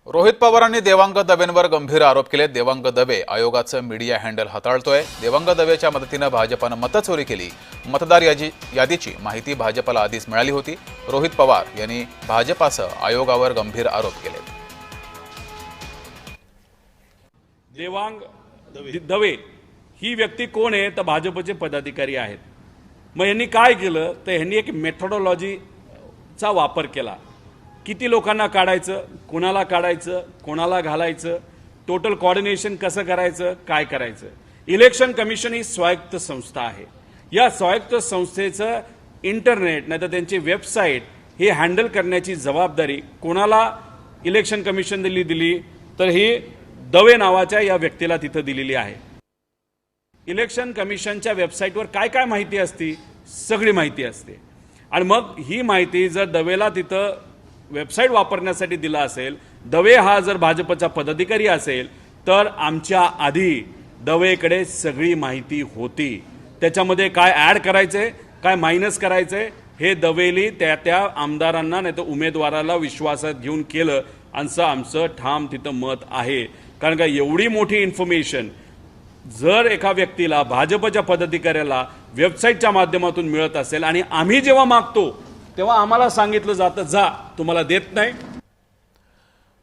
रोहित पवारांनी देवांग दवेंवर गंभीर आरोप केले। देवांग दवे आयोगाचं मीडिया हँडल हाताळतोय। देवांग दवेच्या मदतीनं भाजपनं मतचोरी केली। मतदार यादीची माहिती भाजपला आधीच मिळाली होती। रोहित पवार यांनी भाजपासह आयोगावर गंभीर आरोप केले। देवांग दवे ही व्यक्ती कोण आहे तर भाजपचे पदाधिकारी आहेत। मग यांनी काय केलं तर यांनी एक मेथोडॉलॉजीचा वापर केला। किती लोकांना काढायचं, कोणाला काढायचं, कोणाला घालायचं, टोटल कोऑर्डिनेशन कसं करायचं, काय करायचं। इलेक्शन कमिशन ही स्वायत्त संस्था आहे। या स्वायत्त संस्थेचं इंटरनेट नाही तर त्यांची वेबसाईट हे हँडल करण्याची जबाबदारी कोणाला इलेक्शन कमिशन दिली तर ही दवे नावाच्या या व्यक्तीला तिथं दिलेली आहे। इलेक्शन कमिशनच्या वेबसाईटवर काय काय माहिती असते, सगळी माहिती असते। आणि मग ही माहिती जर दवेला तिथं वेबसाईट वापरण्यासाठी दिला असेल, दवे हा जर भाजपचा पदाधिकारी असेल तर आमच्या आधी दवेकडे सगळी माहिती होती। त्याच्यामध्ये काय ॲड करायचे, काय मायनस करायचे हे दवेली त्या आमदारांना नाही तर उमेदवाराला विश्वासात घेऊन केलं असं आमचं ठाम तिथं मत आहे। कारण का एवढी मोठी इन्फॉर्मेशन जर एका व्यक्तीला भाजपच्या पदाधिकाऱ्याला वेबसाईटच्या माध्यमातून मिळत असेल आणि आम्ही जेव्हा मागतो तेव्हा आम्हाला सांगितलं जातं जा तुम्हाला देत नाही,